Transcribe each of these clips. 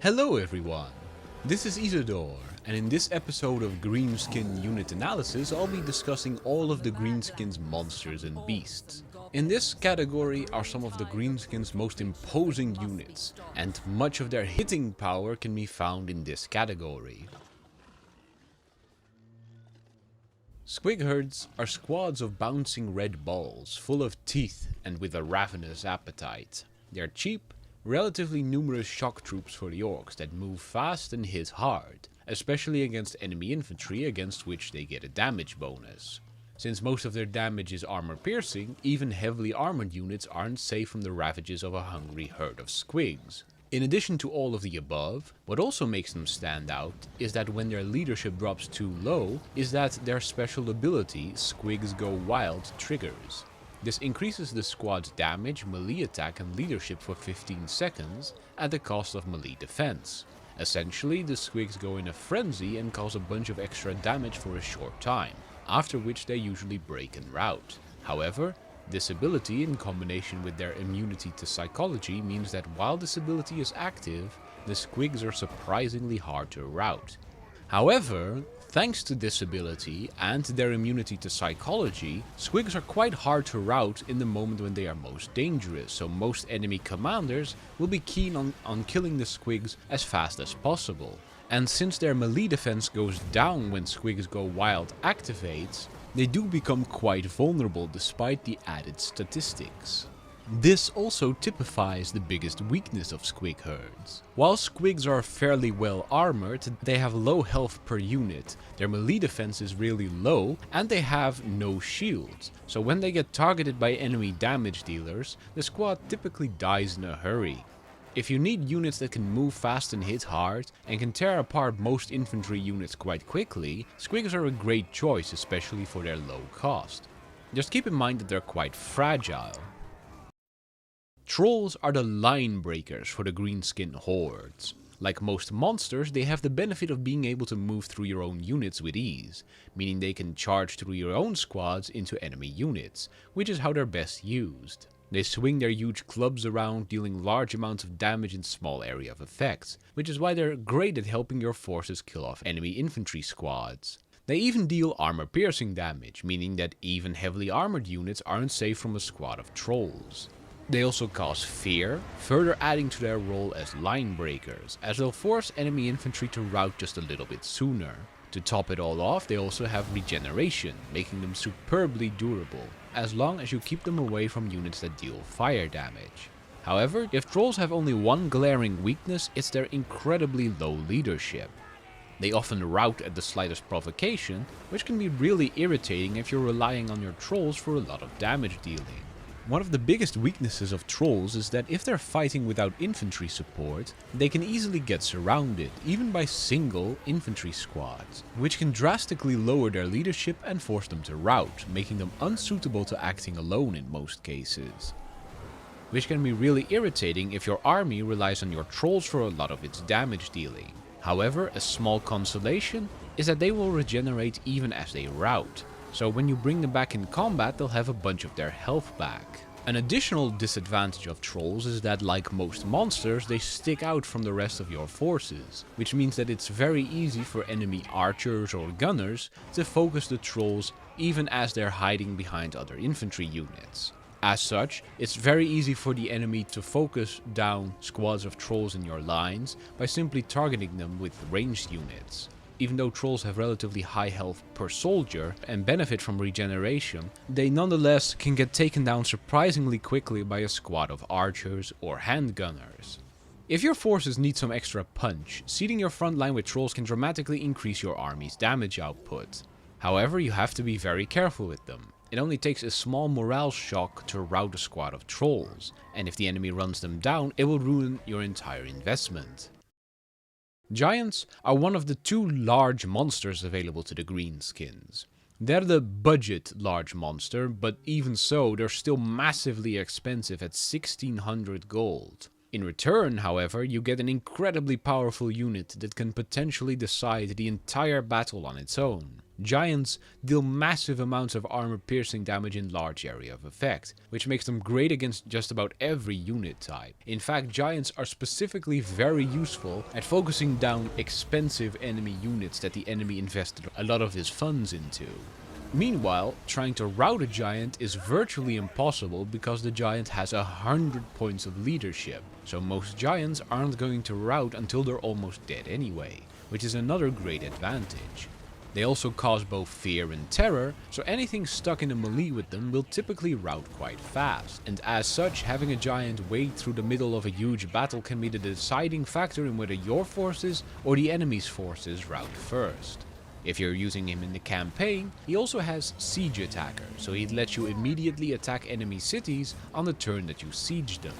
Hello everyone, this is Isidore, and in this episode of Greenskin Unit Analysis I'll be discussing all of the Greenskins monsters and beasts. In this category are some of the Greenskins' most imposing units, and much of their hitting power can be found in this category. Squig Herds are squads of bouncing red balls, full of teeth and with a ravenous appetite. They are cheap, relatively numerous shock troops for the orcs that move fast and hit hard, especially against enemy infantry against which they get a damage bonus. Since most of their damage is armor piercing, even heavily armored units aren't safe from the ravages of a hungry herd of squigs. In addition to all of the above, what also makes them stand out is that when their leadership drops too low, is that their special ability, Squigs Go Wild, triggers. This increases the squad's damage, melee attack and leadership for 15 seconds at the cost of melee defense. Essentially, the squigs go in a frenzy and cause a bunch of extra damage for a short time, after which they usually break and rout. However, this ability in combination with their immunity to psychology means that while this ability is active, the squigs are surprisingly hard to rout. However, thanks to this ability and their immunity to psychology, squigs are quite hard to rout in the moment when they are most dangerous, so most enemy commanders will be keen on killing the squigs as fast as possible. And since their melee defense goes down when Squigs Go Wild activates, they do become quite vulnerable despite the added statistics. This also typifies the biggest weakness of Squig Herds. While squigs are fairly well armored, they have low health per unit, their melee defense is really low, and they have no shields, so when they get targeted by enemy damage dealers, the squad typically dies in a hurry. If you need units that can move fast and hit hard, and can tear apart most infantry units quite quickly, squigs are a great choice, especially for their low cost. Just keep in mind that they're quite fragile. Trolls are the line breakers for the Greenskin hordes. Like most monsters, they have the benefit of being able to move through your own units with ease, meaning they can charge through your own squads into enemy units, which is how they're best used. They swing their huge clubs around, dealing large amounts of damage in small area of effect, which is why they're great at helping your forces kill off enemy infantry squads. They even deal armor piercing damage, meaning that even heavily armored units aren't safe from a squad of trolls. They also cause fear, further adding to their role as line breakers, as they'll force enemy infantry to rout just a little bit sooner. To top it all off, they also have regeneration, making them superbly durable, as long as you keep them away from units that deal fire damage. However, if trolls have only one glaring weakness, it's their incredibly low leadership. They often rout at the slightest provocation, which can be really irritating if you're relying on your trolls for a lot of damage dealing. One of the biggest weaknesses of trolls is that if they're fighting without infantry support, they can easily get surrounded, even by single infantry squads, which can drastically lower their leadership and force them to rout, making them unsuitable to acting alone in most cases. Which can be really irritating if your army relies on your trolls for a lot of its damage dealing. However, a small consolation is that they will regenerate even as they rout. So when you bring them back in combat, they'll have a bunch of their health back. An additional disadvantage of trolls is that, like most monsters, they stick out from the rest of your forces, which means that it's very easy for enemy archers or gunners to focus the trolls even as they're hiding behind other infantry units. As such, it's very easy for the enemy to focus down squads of trolls in your lines by simply targeting them with ranged units. Even though trolls have relatively high health per soldier and benefit from regeneration, they nonetheless can get taken down surprisingly quickly by a squad of archers or handgunners. If your forces need some extra punch, seeding your front line with trolls can dramatically increase your army's damage output. However, you have to be very careful with them. It only takes a small morale shock to rout a squad of trolls, and if the enemy runs them down, it will ruin your entire investment. Giants are one of the two large monsters available to the Greenskins. They're the budget large monster, but even so, they're still massively expensive at 1600 gold. In return, however, you get an incredibly powerful unit that can potentially decide the entire battle on its own. Giants deal massive amounts of armor-piercing damage in large area of effect, which makes them great against just about every unit type. In fact, giants are specifically very useful at focusing down expensive enemy units that the enemy invested a lot of his funds into. Meanwhile, trying to rout a giant is virtually impossible because the giant has 100 points of leadership, so most giants aren't going to rout until they're almost dead anyway, which is another great advantage. They also cause both fear and terror, so anything stuck in a melee with them will typically rout quite fast, and as such, having a giant wade through the middle of a huge battle can be the deciding factor in whether your forces or the enemy's forces rout first. If you're using him in the campaign, he also has Siege Attacker, so he lets you immediately attack enemy cities on the turn that you siege them.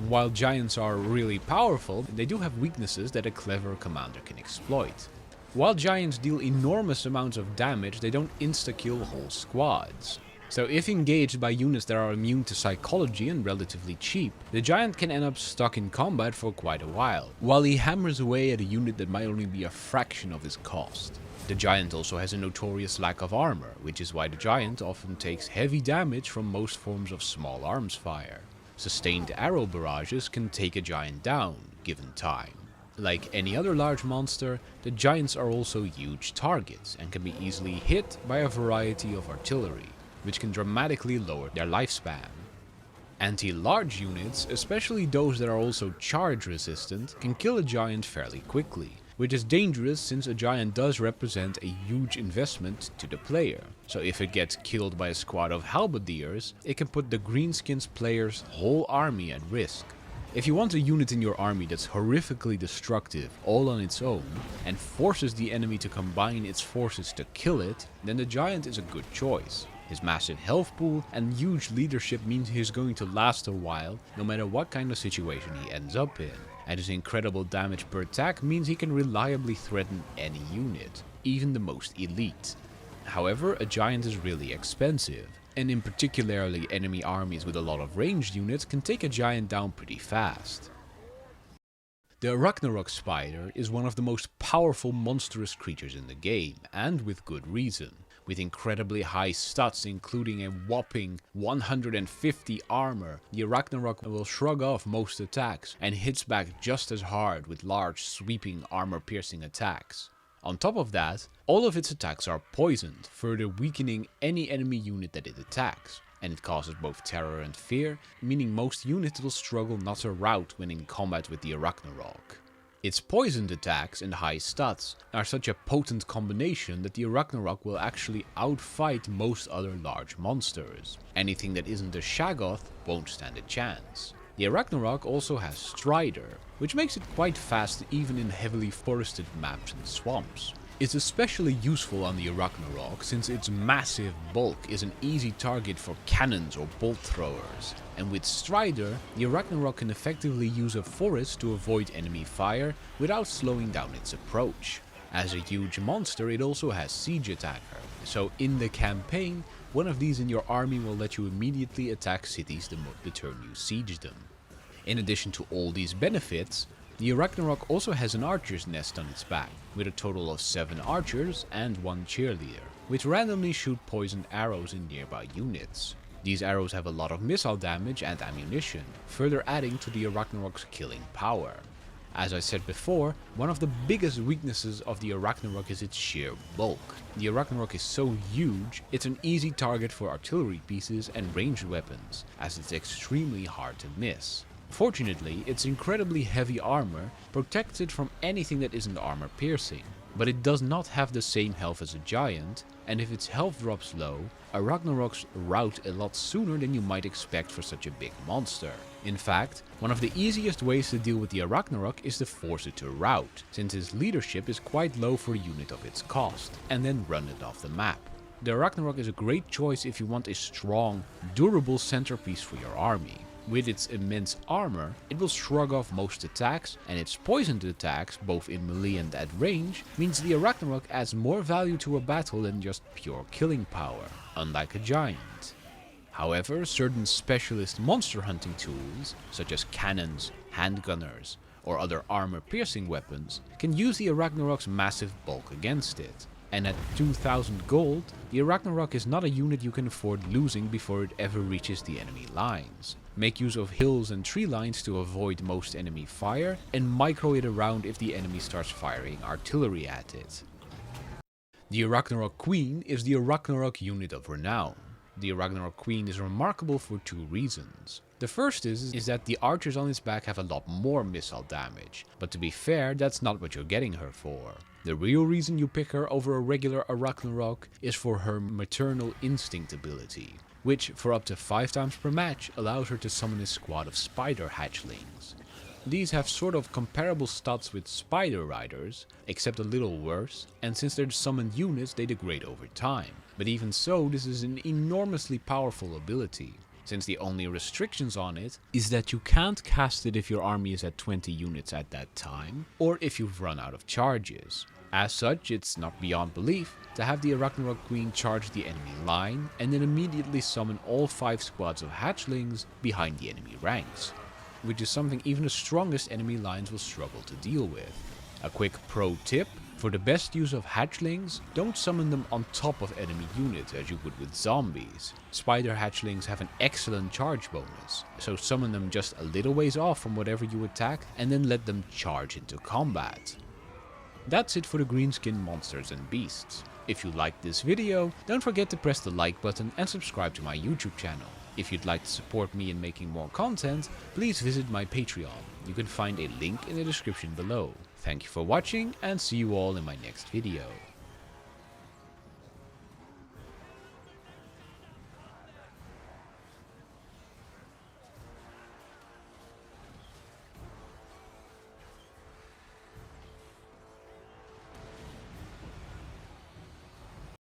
While giants are really powerful, they do have weaknesses that a clever commander can exploit. While giants deal enormous amounts of damage, they don't insta-kill whole squads. So if engaged by units that are immune to psychology and relatively cheap, the giant can end up stuck in combat for quite a while he hammers away at a unit that might only be a fraction of his cost. The giant also has a notorious lack of armor, which is why the giant often takes heavy damage from most forms of small arms fire. Sustained arrow barrages can take a giant down, given time. Like any other large monster, the giants are also huge targets and can be easily hit by a variety of artillery, which can dramatically lower their lifespan. Anti-large units, especially those that are also charge resistant, can kill a giant fairly quickly, which is dangerous since a giant does represent a huge investment to the player. So if it gets killed by a squad of halberdiers, it can put the Greenskins player's whole army at risk. If you want a unit in your army that's horrifically destructive all on its own, and forces the enemy to combine its forces to kill it, then the giant is a good choice. His massive health pool and huge leadership means he's going to last a while, no matter what kind of situation he ends up in. And his incredible damage per attack means he can reliably threaten any unit, even the most elite. However, a giant is really expensive, and in particularly enemy armies with a lot of ranged units can take a giant down pretty fast. The Arachnarok Spider is one of the most powerful monstrous creatures in the game, and with good reason. With incredibly high stats including a whopping 150 armor, the Arachnarok will shrug off most attacks and hits back just as hard with large sweeping armor-piercing attacks. On top of that, all of its attacks are poisoned, further weakening any enemy unit that it attacks, and it causes both terror and fear, meaning most units will struggle not to rout when in combat with the Arachnarok. Its poisoned attacks and high stats are such a potent combination that the Arachnarok will actually outfight most other large monsters. Anything that isn't a Shaggoth won't stand a chance. The Arachnarok also has Strider, which makes it quite fast even in heavily forested maps and swamps. It's especially useful on the Arachnarok since its massive bulk is an easy target for cannons or bolt throwers. And with Strider, the Arachnarok can effectively use a forest to avoid enemy fire without slowing down its approach. As a huge monster, it also has Siege Attacker, so in the campaign, one of these in your army will let you immediately attack cities the turn you siege them. In addition to all these benefits, the Arachnarok also has an archer's nest on its back, with a total of 7 archers and 1 cheerleader, which randomly shoot poisoned arrows in nearby units. These arrows have a lot of missile damage and ammunition, further adding to the Arachnarok's killing power. As I said before, one of the biggest weaknesses of the Arachnarok is its sheer bulk. The Arachnarok is so huge, it's an easy target for artillery pieces and ranged weapons, as it's extremely hard to miss. Fortunately, its incredibly heavy armor protects it from anything that isn't armor piercing, but it does not have the same health as a giant, and if its health drops low, Arachnaroks rout a lot sooner than you might expect for such a big monster. In fact, one of the easiest ways to deal with the Arachnarok is to force it to rout, since its leadership is quite low for a unit of its cost, and then run it off the map. The Arachnarok is a great choice if you want a strong, durable centerpiece for your army. With its immense armor, it will shrug off most attacks, and its poisoned attacks, both in melee and at range, means the Arachnarok adds more value to a battle than just pure killing power, unlike a giant. However, certain specialist monster hunting tools, such as cannons, handgunners, or other armor-piercing weapons, can use the Arachnarok's massive bulk against it. And at 2000 gold, the Arachnarok is not a unit you can afford losing before it ever reaches the enemy lines. Make use of hills and tree lines to avoid most enemy fire, and micro it around if the enemy starts firing artillery at it. The Arachnarok Queen is the Arachnarok unit of renown. The Arachnarok Queen is remarkable for two reasons. The first is that the archers on its back have a lot more missile damage, but to be fair, that's not what you're getting her for. The real reason you pick her over a regular Arachnarok is for her maternal instinct ability, which for up to 5 times per match allows her to summon a squad of spider hatchlings. These have sort of comparable stats with spider riders, except a little worse, and since they're summoned units they degrade over time. But even so, this is an enormously powerful ability, since the only restrictions on it is that you can't cast it if your army is at 20 units at that time, or if you've run out of charges. As such, it's not beyond belief to have the Arachnarok Queen charge the enemy line, and then immediately summon all 5 squads of hatchlings behind the enemy ranks, which is something even the strongest enemy lines will struggle to deal with. A quick pro tip: for the best use of hatchlings, don't summon them on top of enemy units as you would with zombies. Spider hatchlings have an excellent charge bonus, so summon them just a little ways off from whatever you attack and then let them charge into combat. That's it for the Greenskin monsters and beasts. If you liked this video, don't forget to press the like button and subscribe to my YouTube channel. If you'd like to support me in making more content, please visit my Patreon. You can find a link in the description below. Thank you for watching and see you all in my next video.